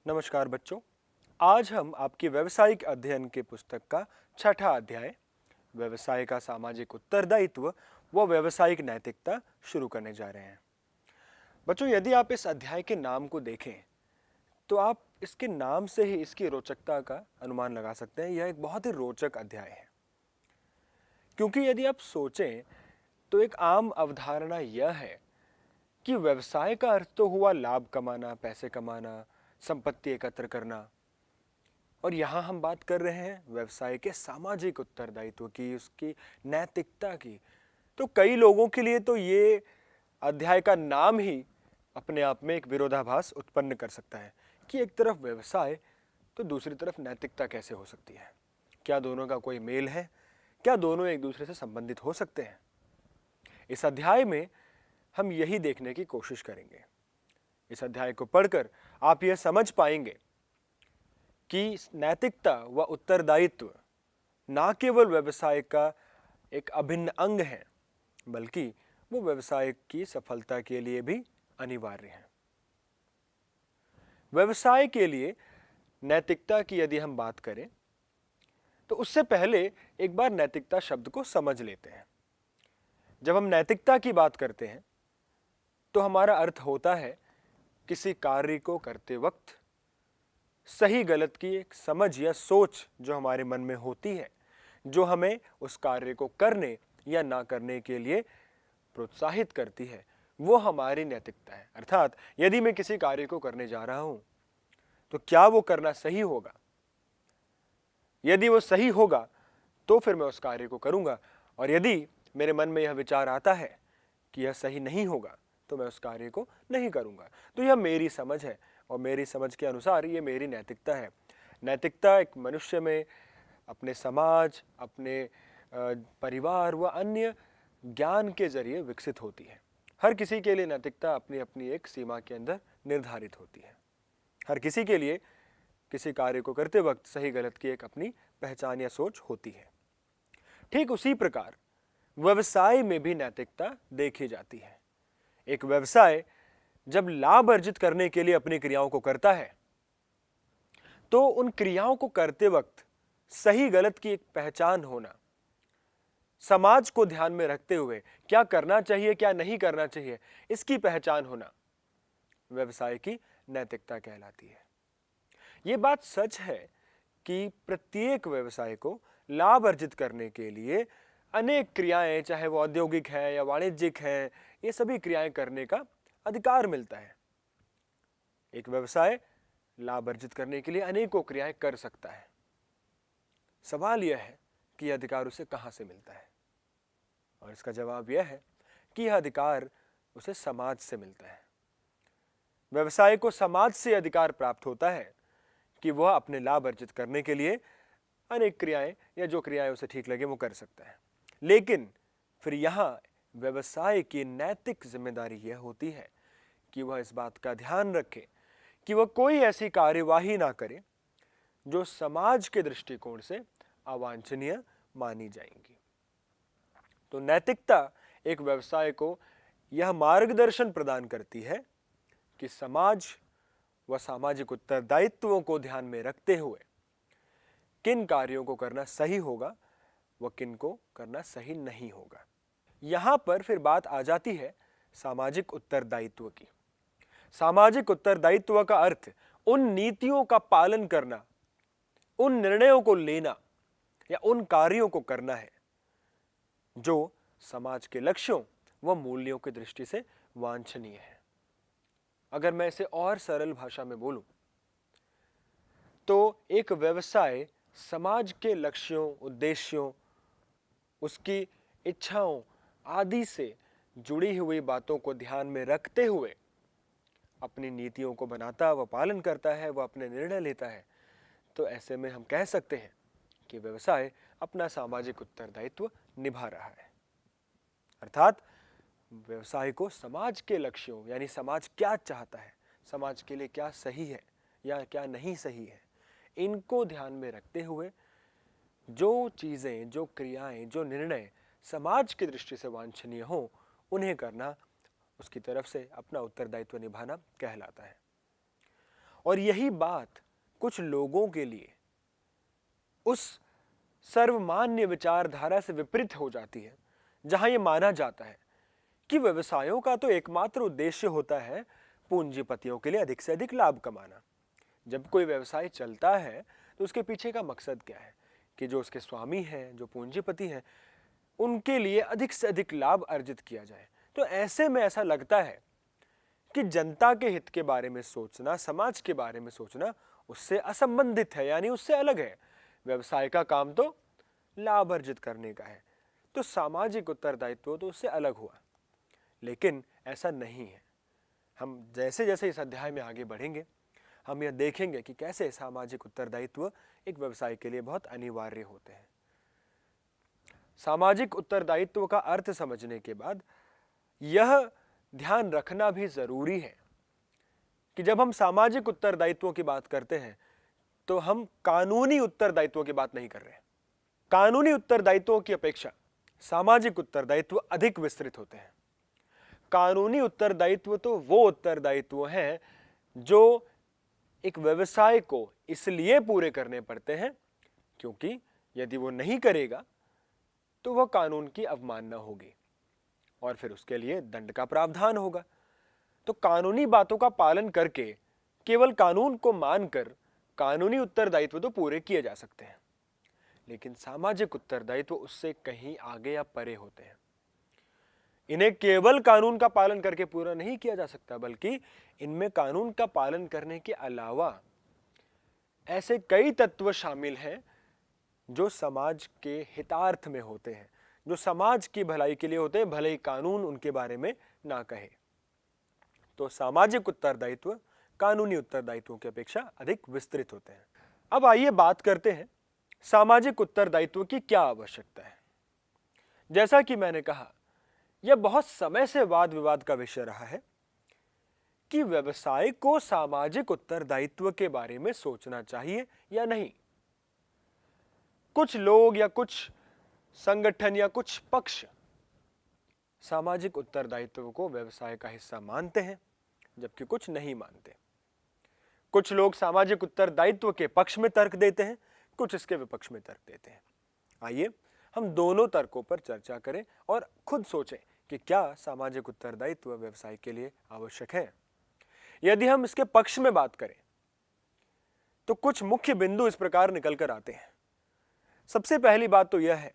नमस्कार बच्चों। आज हम आपकी व्यावसायिक अध्ययन के पुस्तक का छठा अध्याय व्यवसाय का सामाजिक उत्तरदायित्व व व्यावसायिक नैतिकता शुरू करने जा रहे हैं। बच्चों, यदि आप इस अध्याय के नाम को देखें तो आप इसके नाम से ही इसकी रोचकता का अनुमान लगा सकते हैं। यह एक बहुत ही रोचक अध्याय है, क्योंकि यदि आप सोचें तो एक आम अवधारणा यह है कि व्यवसाय का अर्थ तो हुआ लाभ कमाना, पैसे कमाना, संपत्ति एकत्र करना। और यहाँ हम बात कर रहे हैं व्यवसाय के सामाजिक उत्तरदायित्व की, उसकी नैतिकता की। तो कई लोगों के लिए तो ये अध्याय का नाम ही अपने आप में एक विरोधाभास उत्पन्न कर सकता है कि एक तरफ व्यवसाय तो दूसरी तरफ नैतिकता कैसे हो सकती है। क्या दोनों का कोई मेल है? क्या दोनों एक दूसरे से संबंधित हो सकते हैं? इस अध्याय में हम यही देखने की कोशिश करेंगे। इस अध्याय को पढ़कर आप यह समझ पाएंगे कि नैतिकता व उत्तरदायित्व ना केवल व्यवसाय का एक अभिन्न अंग है, बल्कि वो व्यवसाय की सफलता के लिए भी अनिवार्य है। व्यवसाय के लिए नैतिकता की यदि हम बात करें तो उससे पहले एक बार नैतिकता शब्द को समझ लेते हैं। जब हम नैतिकता की बात करते हैं तो हमारा अर्थ होता है किसी कार्य को करते वक्त सही गलत की एक समझ या सोच जो हमारे मन में होती है, जो हमें उस कार्य को करने या ना करने के लिए प्रोत्साहित करती है, वो हमारी नैतिकता है। अर्थात यदि मैं किसी कार्य को करने जा रहा हूं तो क्या वो करना सही होगा? यदि वो सही होगा तो फिर मैं उस कार्य को करूंगा, और यदि मेरे मन में यह विचार आता है कि यह सही नहीं होगा तो मैं उस कार्य को नहीं करूंगा। तो यह मेरी समझ है, और मेरी समझ के अनुसार ये मेरी नैतिकता है। नैतिकता एक मनुष्य में अपने समाज, अपने परिवार व अन्य ज्ञान के जरिए विकसित होती है। हर किसी के लिए नैतिकता अपनी अपनी एक सीमा के अंदर निर्धारित होती है। हर किसी के लिए किसी कार्य को करते वक्त सही गलत की एक अपनी पहचान या सोच होती है। ठीक उसी प्रकार व्यवसाय में भी नैतिकता देखी जाती है। एक व्यवसाय जब लाभ अर्जित करने के लिए अपनी क्रियाओं को करता है तो उन क्रियाओं को करते वक्त सही गलत की एक पहचान होना, समाज को ध्यान में रखते हुए क्या करना चाहिए क्या नहीं करना चाहिए, इसकी पहचान होना व्यवसाय की नैतिकता कहलाती है। यह बात सच है कि प्रत्येक व्यवसाय को लाभ अर्जित करने के लिए अनेक क्रियाएं, चाहे वो औद्योगिक हैं या वाणिज्यिक हैं, ये सभी क्रियाएं करने का अधिकार मिलता है। एक व्यवसाय लाभ अर्जित करने के लिए अनेकों क्रियाएं कर सकता है। सवाल यह है कि यह अधिकार उसे कहां से मिलता है, और इसका जवाब यह है कि यह अधिकार उसे समाज से मिलता है। व्यवसाय को समाज से अधिकार प्राप्त होता है कि वह अपने लाभ अर्जित करने के लिए अनेक क्रियाएं या जो क्रियाएं उसे ठीक लगे वो कर सकता है। लेकिन फिर यहां व्यवसाय की नैतिक जिम्मेदारी यह होती है कि वह इस बात का ध्यान रखे कि वह कोई ऐसी कार्यवाही ना करे जो समाज के दृष्टिकोण से अवांछनीय मानी जाएंगी। तो नैतिकता एक व्यवसाय को यह मार्गदर्शन प्रदान करती है कि समाज व सामाजिक उत्तरदायित्वों को ध्यान में रखते हुए किन कार्यों को करना सही होगा व किन को करना सही नहीं होगा। यहां पर फिर बात आ जाती है सामाजिक उत्तरदायित्व की। सामाजिक उत्तरदायित्व का अर्थ उन नीतियों का पालन करना, उन निर्णयों को लेना या उन कार्यों को करना है जो समाज के लक्ष्यों व मूल्यों की दृष्टि से वांछनीय है। अगर मैं इसे और सरल भाषा में बोलूं तो एक व्यवसाय समाज के लक्ष्यों, उद्देश्यों, उसकी इच्छाओं आदि से जुड़ी हुई बातों को ध्यान में रखते हुए अपनी नीतियों को बनाता व पालन करता है, वह अपने निर्णय लेता है। तो ऐसे में हम कह सकते हैं कि व्यवसाय अपना सामाजिक उत्तरदायित्व निभा रहा है। अर्थात व्यवसाय को समाज के लक्ष्यों, यानी समाज क्या चाहता है, समाज के लिए क्या सही है या क्या नहीं सही है, इनको ध्यान में रखते हुए जो चीजें, जो क्रियाएं, जो निर्णय समाज की दृष्टि से वांछनीय हो, उन्हें करना, उसकी तरफ से अपना उत्तरदायित्व निभाना कहलाता है। और यही बात कुछ लोगों के लिए उस सर्वमान्य विचारधारा से विपरीत हो जाती है, जहां यह माना जाता है कि व्यवसायों का तो एकमात्र उद्देश्य होता है पूंजीपतियों के लिए अधिक से अधिक लाभ कमाना। जब कोई व्यवसाय चलता है तो उसके पीछे का मकसद क्या है कि जो उसके स्वामी हैं, जो पूंजीपति हैं, उनके लिए अधिक से अधिक लाभ अर्जित किया जाए। तो ऐसे में ऐसा लगता है कि जनता के हित के बारे में सोचना, समाज के बारे में सोचना उससे असंबंधित है, यानी उससे अलग है। व्यवसाय का काम तो लाभ अर्जित करने का है, तो सामाजिक उत्तरदायित्व तो उससे अलग हुआ। लेकिन ऐसा नहीं है। हम जैसे जैसे इस अध्याय में आगे बढ़ेंगे, हम यह देखेंगे कि कैसे सामाजिक उत्तरदायित्व एक व्यवसाय के लिए बहुत अनिवार्य होते हैं। सामाजिक उत्तरदायित्व का अर्थ समझने के बाद यह ध्यान रखना भी जरूरी है कि जब हम सामाजिक उत्तरदायित्व की बात करते हैं तो हम कानूनी उत्तरदायित्व की बात नहीं कर रहे हैं। कानूनी उत्तरदायित्वों की अपेक्षा सामाजिक उत्तरदायित्व अधिक विस्तृत होते हैं। कानूनी उत्तरदायित्व तो वो उत्तरदायित्व हैं जो एक व्यवसाय को इसलिए पूरे करने पड़ते हैं क्योंकि यदि वो नहीं करेगा तो वह कानून की अवमानना होगी और फिर उसके लिए दंड का प्रावधान होगा। तो कानूनी बातों का पालन करके, केवल कानून को मानकर कानूनी उत्तरदायित्व तो पूरे किए जा सकते हैं, लेकिन सामाजिक उत्तरदायित्व उससे कहीं आगे या परे होते हैं। इन्हें केवल कानून का पालन करके पूरा नहीं किया जा सकता, बल्कि इनमें कानून का पालन करने के अलावा ऐसे कई तत्व शामिल हैं जो समाज के हितार्थ में होते हैं, जो समाज की भलाई के लिए होते हैं, भले ही कानून उनके बारे में ना कहे। तो सामाजिक उत्तरदायित्व कानूनी उत्तरदायित्वों की अपेक्षा अधिक विस्तृत होते हैं। अब आइए बात करते हैं सामाजिक उत्तरदायित्व की क्या आवश्यकता है। जैसा कि मैंने कहा, यह बहुत समय से वाद विवाद का विषय रहा है कि व्यवसाय को सामाजिक उत्तरदायित्व के बारे में सोचना चाहिए या नहीं। कुछ लोग या कुछ संगठन या कुछ पक्ष सामाजिक उत्तरदायित्व को व्यवसाय का हिस्सा मानते हैं, जबकि कुछ नहीं मानते। कुछ लोग सामाजिक उत्तरदायित्व के पक्ष में तर्क देते हैं, कुछ इसके विपक्ष में तर्क देते हैं। आइए हम दोनों तर्कों पर चर्चा करें और खुद सोचें कि क्या सामाजिक उत्तरदायित्व व्यवसाय के लिए आवश्यक है। यदि हम इसके पक्ष में बात करें तो कुछ मुख्य बिंदु इस प्रकार निकल कर आते हैं। सबसे पहली बात तो यह है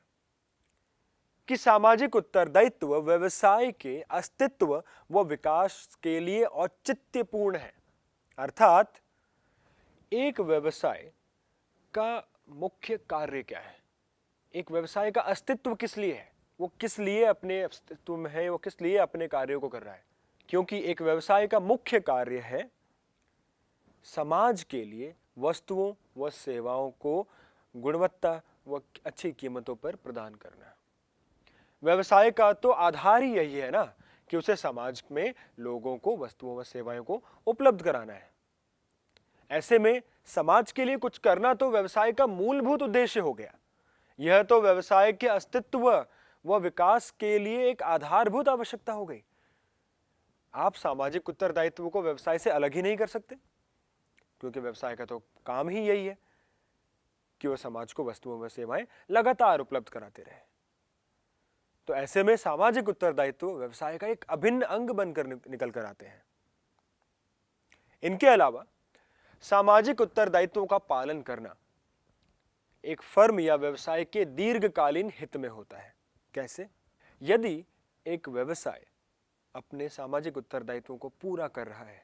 कि सामाजिक उत्तरदायित्व व्यवसाय के अस्तित्व व विकास के लिए औचित्यपूर्ण है। अर्थात एक व्यवसाय का मुख्य कार्य क्या है, एक व्यवसाय का अस्तित्व किस लिए है, वो किस लिए अपने अस्तित्व में है, वो किस लिए अपने कार्यों को कर रहा है। क्योंकि एक व्यवसाय का मुख्य कार्य है समाज के लिए वस्तुओं व सेवाओं को गुणवत्ता व अच्छी कीमतों पर प्रदान करना। व्यवसाय का तो आधार ही यही है ना कि उसे समाज में लोगों को वस्तुओं व सेवाओं को उपलब्ध कराना है। ऐसे में समाज के लिए कुछ करना तो व्यवसाय का मूलभूत उद्देश्य हो गया। यह तो व्यवसाय के अस्तित्व व विकास के लिए एक आधारभूत आवश्यकता हो गई। आप सामाजिक उत्तरदायित्व को व्यवसाय से अलग ही नहीं कर सकते, क्योंकि व्यवसाय का तो काम ही यही है कि वह समाज को वस्तुओं व सेवाएं लगातार उपलब्ध कराते रहे। तो ऐसे में सामाजिक उत्तरदायित्व व्यवसाय का एक अभिन्न अंग बनकर निकल कर आते हैं। इनके अलावा सामाजिक उत्तरदायित्वों का पालन करना एक फर्म या व्यवसाय के दीर्घकालीन हित में होता है। कैसे? यदि एक व्यवसाय अपने सामाजिक उत्तरदायित्वों को पूरा कर रहा है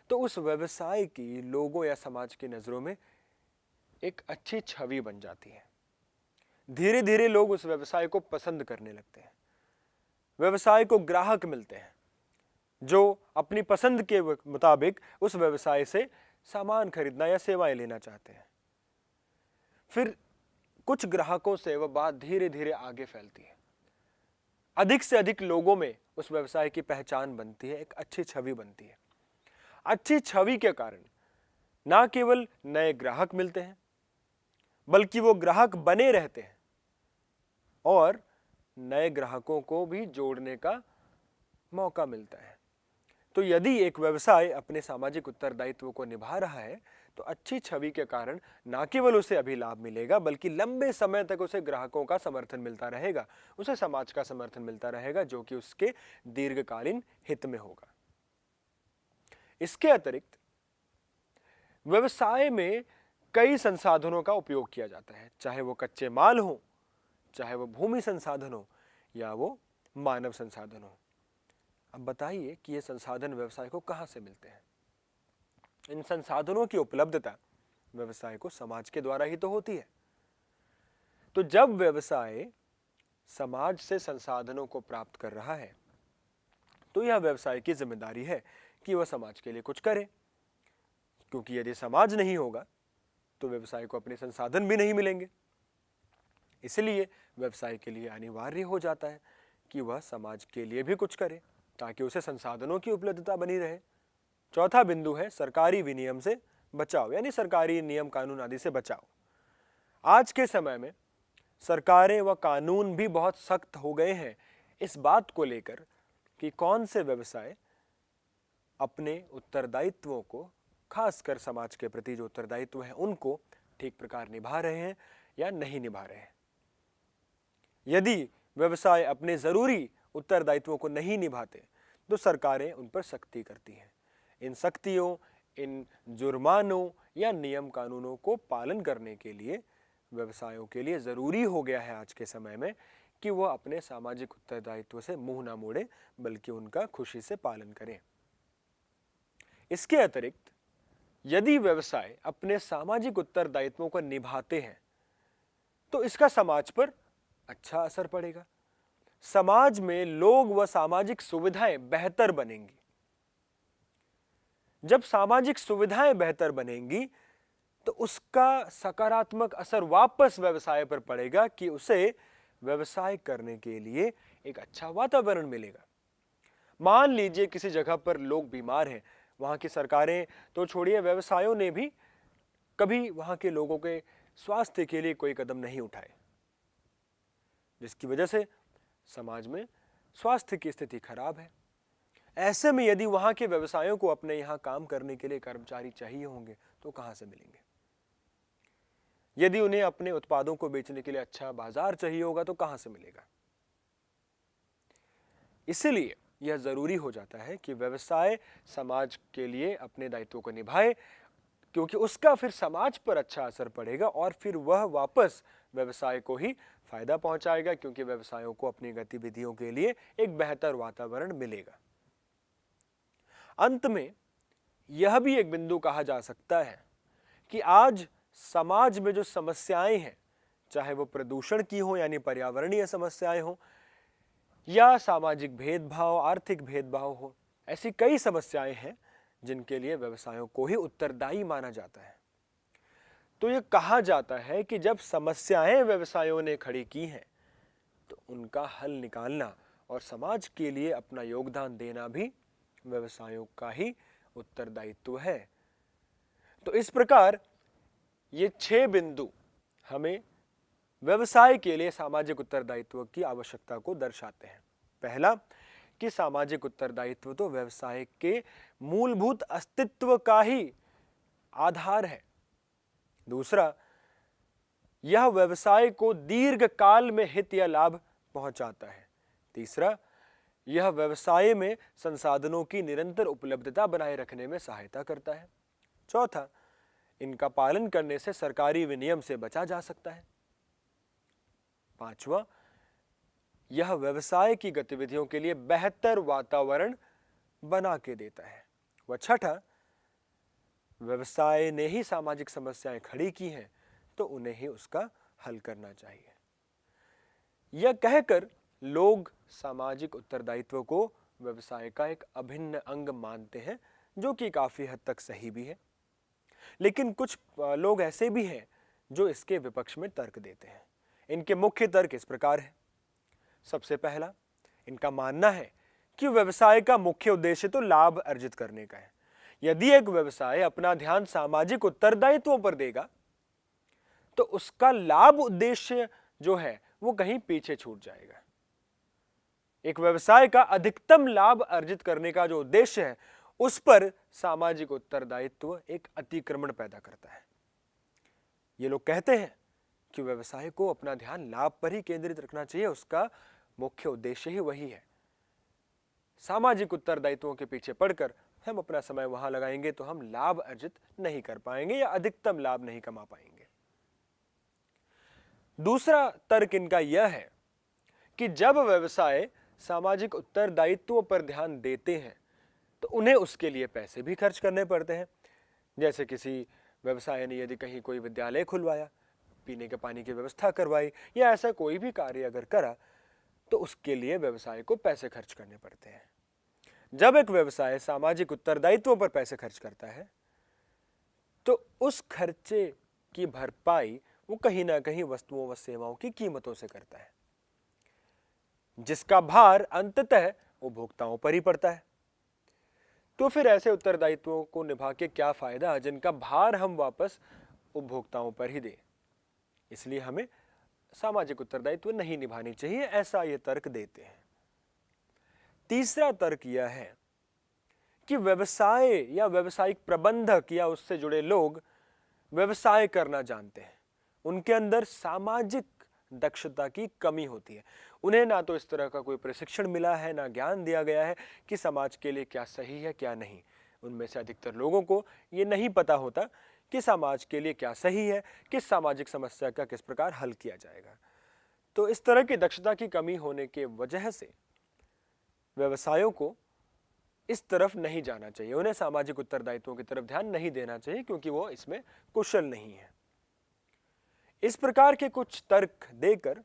तो उस व्यवसाय की लोगों या समाज की नजरों में एक अच्छी छवि बन जाती है। धीरे धीरे लोग उस व्यवसाय को पसंद करने लगते हैं। व्यवसाय को ग्राहक मिलते हैं जो अपनी पसंद के मुताबिक उस व्यवसाय से सामान खरीदना या सेवाएं लेना चाहते हैं। फिर कुछ ग्राहकों से वह बात धीरे धीरे आगे फैलती है। अधिक से अधिक लोगों में उस व्यवसाय की पहचान बनती है, एक अच्छी छवि बनती है। अच्छी छवि के कारण ना केवल नए ग्राहक मिलते हैं, बल्कि वो ग्राहक बने रहते हैं और नए ग्राहकों को भी जोड़ने का मौका मिलता है। तो यदि एक व्यवसाय अपने सामाजिक उत्तरदायित्व को निभा रहा है तो अच्छी छवि के कारण न केवल उसे अभी लाभ मिलेगा बल्कि लंबे समय तक उसे ग्राहकों का समर्थन मिलता रहेगा, उसे समाज का समर्थन मिलता रहेगा, जो कि उसके दीर्घकालीन हित में होगा। इसके अतिरिक्त व्यवसाय में कई संसाधनों का उपयोग किया जाता है, चाहे वो कच्चे माल हो, चाहे वो भूमि संसाधन हो या वो मानव संसाधन हो। अब बताइए कि ये संसाधन व्यवसाय को कहां से मिलते हैं? इन संसाधनों की उपलब्धता व्यवसाय को समाज के द्वारा ही तो होती है। तो जब व्यवसाय समाज से संसाधनों को प्राप्त कर रहा है तो यह व्यवसाय की जिम्मेदारी है कि वह समाज के लिए कुछ करे, क्योंकि यदि समाज नहीं होगा तो व्यवसाय को अपने संसाधन भी नहीं मिलेंगे। इसलिए व्यवसाय के लिए अनिवार्य हो जाता है कि वह समाज के लिए भी कुछ करे ताकि उसे संसाधनों की उपलब्धता बनी रहे। चौथा बिंदु है सरकारी विनियम से बचाव, यानी सरकारी नियम कानून आदि से बचाव। आज के समय में सरकारें व कानून भी बहुत सख्त हो गए हैं इस बात को लेकर कि कौन से व्यवसाय अपने उत्तरदायित्वों को, खासकर समाज के प्रति जो उत्तरदायित्व है, उनको ठीक प्रकार निभा रहे हैं या नहीं निभा रहे हैं। यदि व्यवसाय अपने जरूरी उत्तरदायित्वों को नहीं निभाते तो सरकारें उन पर सख्ती करती हैं। इन सख्तियों, इन जुर्मानों या नियम कानूनों को पालन करने के लिए व्यवसायों के लिए जरूरी हो गया है आज के समय में कि वह अपने सामाजिक उत्तरदायित्व से मुंह ना मोड़े बल्कि उनका खुशी से पालन करें। इसके अतिरिक्त यदि व्यवसाय अपने सामाजिक उत्तरदायित्वों को निभाते हैं तो इसका समाज पर अच्छा असर पड़ेगा। समाज में लोग व सामाजिक सुविधाएं बेहतर बनेंगी। जब सामाजिक सुविधाएं बेहतर बनेंगी तो उसका सकारात्मक असर वापस व्यवसाय पर पड़ेगा कि उसे व्यवसाय करने के लिए एक अच्छा वातावरण मिलेगा। मान लीजिए किसी जगह पर लोग बीमार हैं, वहां की सरकारें तो छोड़िए, व्यवसायों ने भी कभी वहां के लोगों के स्वास्थ्य के लिए कोई कदम नहीं उठाए, जिसकी वजह से समाज में स्वास्थ्य की स्थिति खराब है। ऐसे में यदि वहां के व्यवसायों को अपने यहां काम करने के लिए कर्मचारी चाहिए होंगे तो कहां से मिलेंगे? यदि उन्हें अपने उत्पादों को बेचने के लिए अच्छा बाजार चाहिए होगा तो कहां से मिलेगा? इसलिए यह जरूरी हो जाता है कि व्यवसाय समाज के लिए अपने दायित्वों को निभाए, क्योंकि उसका फिर समाज पर अच्छा असर पड़ेगा और फिर वह वापस व्यवसाय को ही फायदा पहुंचाएगा, क्योंकि व्यवसायों को अपनी गतिविधियों के लिए एक बेहतर वातावरण मिलेगा। अंत में यह भी एक बिंदु कहा जा सकता है कि आज समाज में जो समस्याएं हैं, चाहे वो प्रदूषण की हो यानी पर्यावरणीय समस्याएं हो या सामाजिक भेदभाव, आर्थिक भेदभाव हो, ऐसी कई समस्याएं हैं जिनके लिए व्यवसायों को ही उत्तरदायी माना जाता है। तो यह कहा जाता है कि जब समस्याएं व्यवसायों ने खड़ी की हैं तो उनका हल निकालना और समाज के लिए अपना योगदान देना भी व्यवसायों का ही उत्तरदायित्व है। तो इस प्रकार ये 6 बिंदु हमें व्यवसाय के लिए सामाजिक उत्तरदायित्व की आवश्यकता को दर्शाते हैं। पहला कि सामाजिक उत्तरदायित्व तो व्यवसाय के मूलभूत अस्तित्व का ही आधार है। दूसरा, यह व्यवसाय को दीर्घकाल में हित या लाभ पहुंचाता है। तीसरा, यह व्यवसाय में संसाधनों की निरंतर उपलब्धता बनाए रखने में सहायता करता है। चौथा, इनका पालन करने से सरकारी विनियम से बचा जा सकता है। पांचवा, यह व्यवसाय की गतिविधियों के लिए बेहतर वातावरण बना के देता है। व छठा, व्यवसाय ने ही सामाजिक समस्याएं खड़ी की हैं तो उन्हें ही उसका हल करना चाहिए। यह कहकर लोग सामाजिक उत्तरदायित्व को व्यवसाय का एक अभिन्न अंग मानते हैं, जो कि काफी हद तक सही भी है। लेकिन कुछ लोग ऐसे भी हैं जो इसके विपक्ष में तर्क देते हैं। इनके मुख्य तर्क इस प्रकार है। सबसे पहला, इनका मानना है कि व्यवसाय का मुख्य उद्देश्य तो लाभ अर्जित करने का है। यदि एक व्यवसाय अपना ध्यान सामाजिक उत्तरदायित्वों पर देगा तो उसका लाभ उद्देश्य जो है वो कहीं पीछे छूट जाएगा। एक व्यवसाय का अधिकतम लाभ अर्जित करने का जो उद्देश्य है, उस पर सामाजिक उत्तरदायित्व एक अतिक्रमण पैदा करता है। ये लोग कहते हैं कि व्यवसाय को अपना ध्यान लाभ पर ही केंद्रित रखना चाहिए, उसका मुख्य उद्देश्य ही वही है। सामाजिक उत्तरदायित्वों के पीछे पड़कर हम अपना समय वहां लगाएंगे तो हम लाभ अर्जित नहीं कर पाएंगे या अधिकतम लाभ नहीं कमा पाएंगे। दूसरा तर्क इनका यह है कि जब व्यवसाय सामाजिक उत्तरदायित्वों पर ध्यान देते हैं तो उन्हें उसके लिए पैसे भी खर्च करने पड़ते हैं। जैसे किसी व्यवसाय ने यदि कहीं कोई विद्यालय खुलवाया, पीने के पानी की व्यवस्था करवाई या ऐसा कोई भी कार्य अगर करा तो उसके लिए व्यवसाय को पैसे खर्च करने पड़ते हैं। जब एक व्यवसाय सामाजिक उत्तरदायित्वों पर पैसे खर्च करता है तो उस खर्चे की भरपाई वो कहीं ना कहीं वस्तुओं व सेवाओं की कीमतों से करता है, जिसका भार अंततः उपभोक्ताओं पर ही पड़ता है। तो फिर ऐसे उत्तरदायित्वों को निभा के क्या फायदा जिनका भार हम वापस उपभोक्ताओं पर ही दें। इसलिए हमें सामाजिक उत्तरदायित्व नहीं निभानी चाहिए, ऐसा ये तर्क देते हैं। तीसरा तर्क यह है कि व्यवसाय या व्यावसायिक प्रबंधक या उससे जुड़े लोग व्यवसाय करना जानते हैं, उनके अंदर सामाजिक दक्षता की कमी होती है। उन्हें ना तो इस तरह का कोई प्रशिक्षण मिला है, ना ज्ञान दिया गया है कि समाज के लिए क्या सही है क्या नहीं। उनमें से अधिकतर लोगों को ये नहीं पता होता कि समाज के लिए क्या सही है, किस सामाजिक समस्या का किस प्रकार हल किया जाएगा। तो इस तरह की दक्षता की कमी होने के वजह से व्यवसायों को इस तरफ नहीं जाना चाहिए, उन्हें सामाजिक उत्तरदायित्वों की तरफ ध्यान नहीं देना चाहिए क्योंकि वो इसमें कुशल नहीं है। इस प्रकार के कुछ तर्क देकर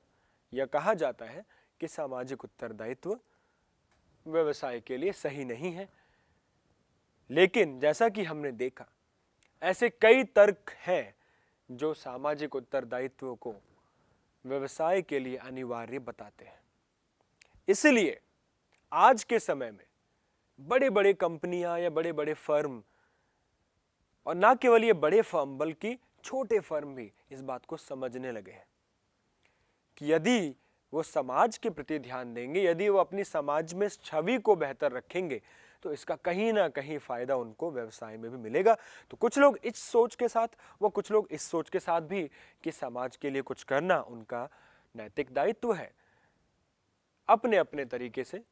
यह कहा जाता है कि सामाजिक उत्तरदायित्व व्यवसाय के लिए सही नहीं है। लेकिन जैसा कि हमने देखा, ऐसे कई तर्क हैं जो सामाजिक उत्तरदायित्व को व्यवसाय के लिए अनिवार्य बताते हैं। इसलिए आज के समय में बड़े बड़े कंपनियां या बड़े बड़े फर्म, और ना केवल ये बड़े फर्म बल्कि छोटे फर्म भी इस बात को समझने लगे हैं कि यदि वो समाज के प्रति ध्यान देंगे, यदि वो अपनी समाज में छवि को बेहतर रखेंगे तो इसका कहीं ना कहीं फायदा उनको व्यवसाय में भी मिलेगा। तो कुछ लोग इस सोच के साथ, वो कुछ लोग इस सोच के साथ भी कि समाज के लिए कुछ करना उनका नैतिक दायित्व है, अपने अपने तरीके से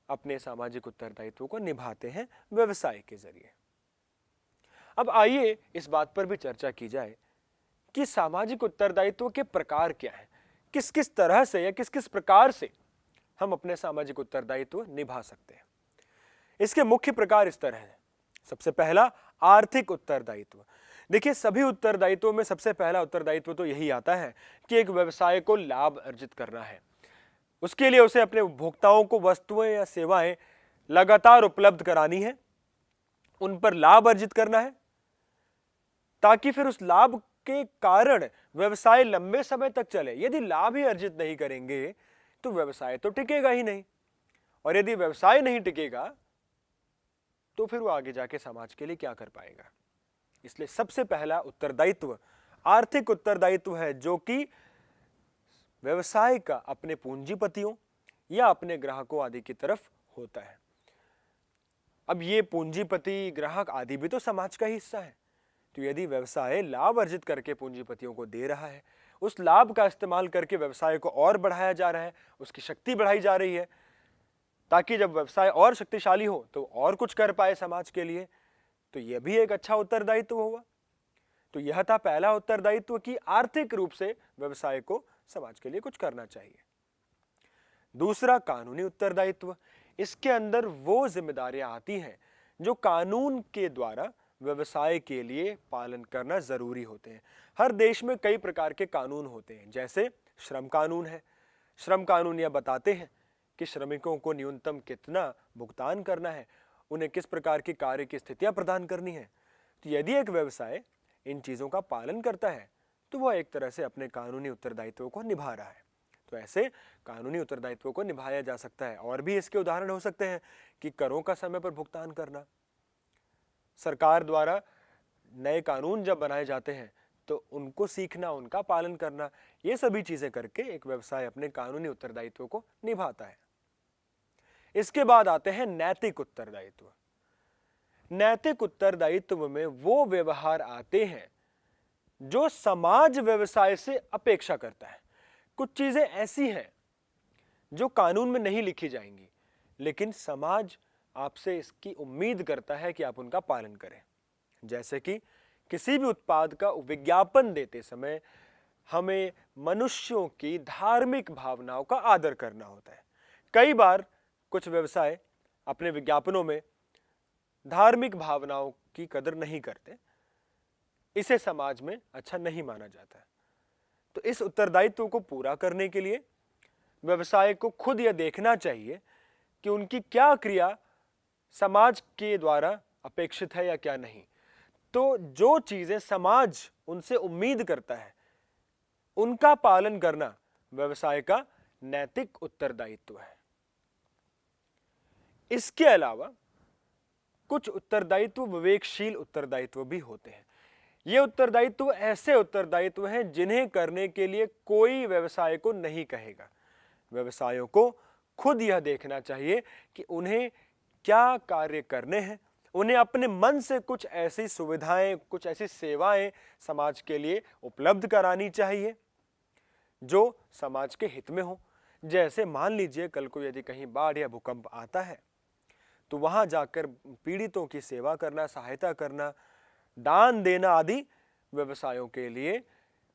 अपने सामाजिक उत्तरदायित्व को निभाते हैं व्यवसाय के जरिए। अब आइए इस बात पर भी चर्चा की जाए कि सामाजिक उत्तरदायित्व के प्रकार क्या हैं, किस किस तरह से या किस किस प्रकार से हम अपने सामाजिक उत्तरदायित्व निभा सकते हैं। इसके मुख्य प्रकार इस तरह हैं। सबसे पहला, आर्थिक उत्तरदायित्व। देखिए, सभी उत्तरदायित्वों में सबसे पहला उत्तरदायित्व तो यही आता है कि एक व्यवसाय को लाभ अर्जित करना है। उसके लिए उसे अपने उपभोक्ताओं को वस्तुएं या सेवाएं लगातार उपलब्ध करानी है, उन पर लाभ अर्जित करना है, ताकि फिर उस लाभ के कारण व्यवसाय लंबे समय तक चले। यदि लाभ ही अर्जित नहीं करेंगे तो व्यवसाय तो टिकेगा ही नहीं, और यदि व्यवसाय नहीं टिकेगा तो फिर वो आगे जाके समाज के लिए क्या कर पाएगा। इसलिए सबसे पहला उत्तरदायित्व आर्थिक उत्तरदायित्व है, जो कि व्यवसाय का अपने पूंजीपतियों या अपने ग्राहकों आदि की तरफ होता है। अब ये पूंजीपति, ग्राहक आदि भी तो समाज का ही हिस्सा है। तो यदि व्यवसाय लाभ अर्जित करके पूंजीपतियों को दे रहा है, उस लाभ का इस्तेमाल करके व्यवसाय को और बढ़ाया जा रहा है, उसकी शक्ति बढ़ाई जा रही है, ताकि जब व्यवसाय और शक्तिशाली हो तो और कुछ कर पाए समाज के लिए, तो यह भी एक अच्छा उत्तरदायित्व होगा। तो यह था पहला उत्तरदायित्व कि आर्थिक रूप से व्यवसाय को समाज के लिए कुछ करना चाहिए। दूसरा, कानूनी उत्तरदायित्व। इसके अंदर वो जिम्मेदारियां आती हैं जो कानून के द्वारा व्यवसाय के लिए पालन करना जरूरी होते हैं। हर देश में कई प्रकार के कानून होते हैं, जैसे श्रम कानून है। श्रम कानून यह बताते हैं कि श्रमिकों को न्यूनतम कितना भुगतान करना है, उन्हें किस प्रकार की कार्य की स्थितियां प्रदान करनी है। तो यदि एक व्यवसाय इन चीजों का पालन करता है तो वह एक तरह से अपने कानूनी उत्तरदायित्वों को निभा रहा है। तो ऐसे कानूनी उत्तरदायित्वों को निभाया जा सकता है। और भी इसके उदाहरण हो सकते हैं कि करों का समय पर भुगतान करना, सरकार द्वारा नए कानून जब बनाए जाते हैं तो उनको सीखना, उनका पालन करना, ये सभी चीजें करके एक व्यवसाय अपने कानूनी उत्तरदायित्व को निभाता है। इसके बाद आते हैं नैतिक उत्तरदायित्व। नैतिक उत्तरदायित्व में वो व्यवहार आते हैं जो समाज व्यवसाय से अपेक्षा करता है। कुछ चीजें ऐसी हैं जो कानून में नहीं लिखी जाएंगी, लेकिन समाज आपसे इसकी उम्मीद करता है कि आप उनका पालन करें। जैसे कि किसी भी उत्पाद का विज्ञापन देते समय हमें मनुष्यों की धार्मिक भावनाओं का आदर करना होता है। कई बार कुछ व्यवसाय अपने विज्ञापनों में धार्मिक भावनाओं की कदर नहीं करते, इसे समाज में अच्छा नहीं माना जाता। तो इस उत्तरदायित्व को पूरा करने के लिए व्यवसाय को खुद यह देखना चाहिए कि उनकी क्या क्रिया समाज के द्वारा अपेक्षित है या क्या नहीं। तो जो चीजें समाज उनसे उम्मीद करता है उनका पालन करना व्यवसाय का नैतिक उत्तरदायित्व है। इसके अलावा कुछ उत्तरदायित्व विवेकशील उत्तरदायित्व भी होते हैं। ये उत्तरदायित्व ऐसे उत्तरदायित्व हैं जिन्हें करने के लिए कोई व्यवसाय को नहीं कहेगा। व्यवसायों को खुद यह देखना चाहिए कि उन्हें क्या कार्य करने हैं। उन्हें अपने मन से कुछ ऐसी सुविधाएं, कुछ ऐसी सेवाएं समाज के लिए उपलब्ध करानी चाहिए जो समाज के हित में हो। जैसे मान लीजिए कल को यदि कहीं बाढ़ या भूकंप आता है तो वहां जाकर पीड़ितों की सेवा करना, सहायता करना, दान देना आदि व्यवसायों के लिए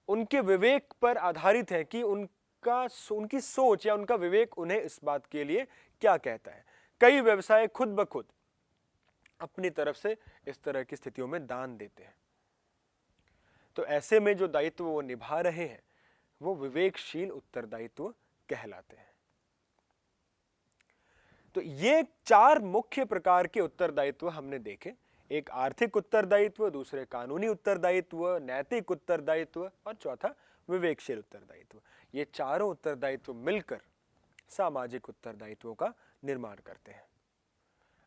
उनके विवेक पर आधारित है कि उनकी सोच या उनका विवेक उन्हें इस बात के लिए क्या कहता है। कई व्यवसाय खुद ब खुद अपनी तरफ से इस तरह की स्थितियों में दान देते हैं। तो ऐसे में जो दायित्व वो निभा रहे हैं वो विवेकशील उत्तरदायित्व कहलाते हैं। तो ये 4 मुख्य प्रकार के उत्तरदायित्व हमने देखे। एक आर्थिक उत्तरदायित्व, दूसरे कानूनी उत्तरदायित्व, नैतिक उत्तरदायित्व और चौथा विवेकशील उत्तरदायित्व। ये चारों उत्तरदायित्व मिलकर सामाजिक उत्तरदायित्वों का निर्माण करते हैं।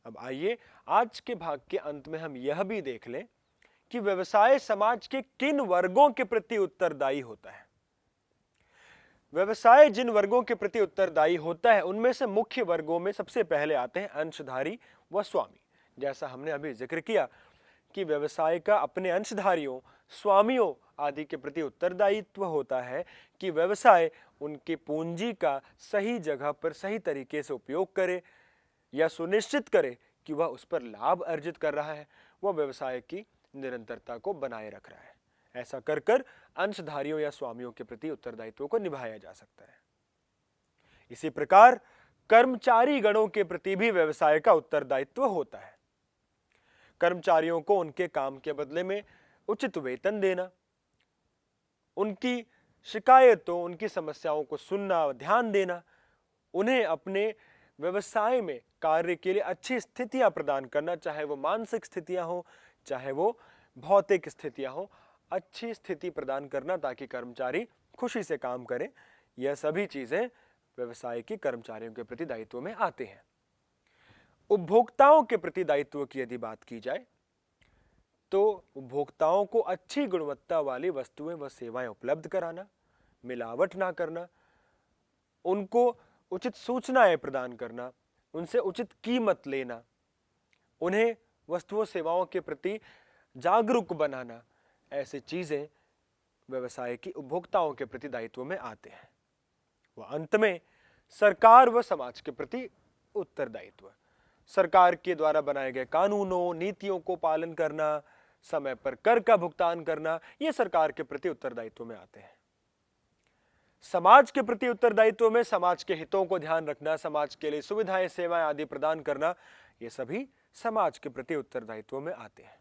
अब आइए आज के भाग के अंत में हम यह भी देख लें कि व्यवसाय समाज के किन वर्गों के प्रति उत्तरदायी होता है। व्यवसाय जिन वर्गों के प्रति उत्तरदायी होता है उनमें से मुख्य वर्गों में सबसे पहले आते हैं अंशधारी व स्वामी। जैसा हमने अभी जिक्र किया कि व्यवसाय का अपने अंशधारियों, स्वामियों आदि के प्रति उत्तरदायित्व होता है कि व्यवसाय उनकी पूंजी का सही जगह पर सही तरीके से उपयोग करे या सुनिश्चित करे कि वह उस पर लाभ अर्जित कर रहा है, वह व्यवसाय की निरंतरता को बनाए रख रहा है। ऐसा कर कर अंशधारियों या स्वामियों के प्रति उत्तरदायित्व को निभाया जा सकता है। इसी प्रकार कर्मचारी गणों के प्रति भी व्यवसाय का उत्तरदायित्व होता है। कर्मचारियों को उनके काम के बदले में उचित वेतन देना, उनकी शिकायतों, उनकी समस्याओं को सुनना, ध्यान देना, उन्हें अपने व्यवसाय में कार्य के लिए अच्छी स्थितियां प्रदान करना, चाहे वो मानसिक स्थितियां हो, चाहे वो भौतिक स्थितियां हो, अच्छी स्थिति प्रदान करना ताकि कर्मचारी खुशी से काम करें। यह सभी चीजें व्यवसाय की कर्मचारियों के प्रति दायित्व में आते हैं। उपभोक्ताओं के प्रति दायित्व की यदि बात की जाए तो उपभोक्ताओं को अच्छी गुणवत्ता वाली वस्तुएं व सेवाएं उपलब्ध कराना, मिलावट ना करना, उनको उचित सूचनाएं प्रदान करना, उनसे उचित कीमत लेना, उन्हें वस्तुओं सेवाओं के प्रति जागरूक बनाना, ऐसी चीजें व्यवसाय की उपभोक्ताओं के प्रति दायित्व में आते हैं। वह अंत में सरकार व समाज के प्रति उत्तरदायित्व, सरकार के द्वारा बनाए गए कानूनों, नीतियों को पालन करना, समय पर कर का भुगतान करना, ये सरकार के प्रति उत्तरदायित्व में आते हैं। समाज के प्रति उत्तरदायित्व में समाज के हितों को ध्यान रखना, समाज के लिए सुविधाएं, सेवाएं आदि प्रदान करना, ये सभी समाज के प्रति उत्तरदायित्व में आते हैं।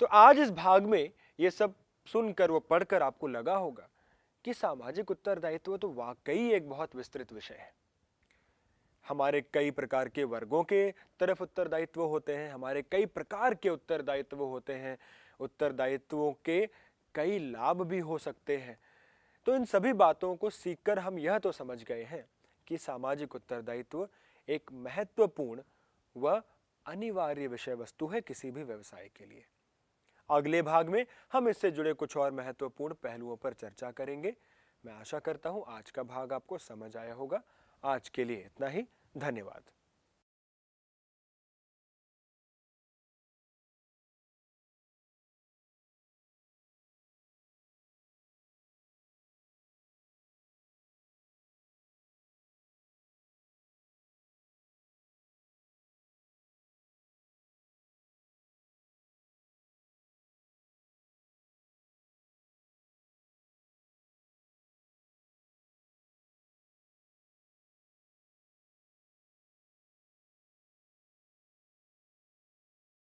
तो आज इस भाग में ये सब सुनकर व पढ़कर आपको लगा होगा कि सामाजिक उत्तरदायित्व तो वाकई एक बहुत विस्तृत विषय है। हमारे कई प्रकार के वर्गों के तरफ उत्तरदायित्व होते हैं, हमारे कई प्रकार के उत्तरदायित्व होते हैं, उत्तरदायित्वों के कई लाभ भी हो सकते हैं। तो इन सभी बातों को सीखकर हम यह तो समझ गए हैं कि सामाजिक उत्तरदायित्व एक महत्वपूर्ण व अनिवार्य विषय वस्तु है किसी भी व्यवसाय के लिए। अगले भाग में हम इससे जुड़े कुछ और महत्वपूर्ण पहलुओं पर चर्चा करेंगे। मैं आशा करता हूं आज का भाग आपको समझ आया होगा। आज के लिए इतना ही। धन्यवाद।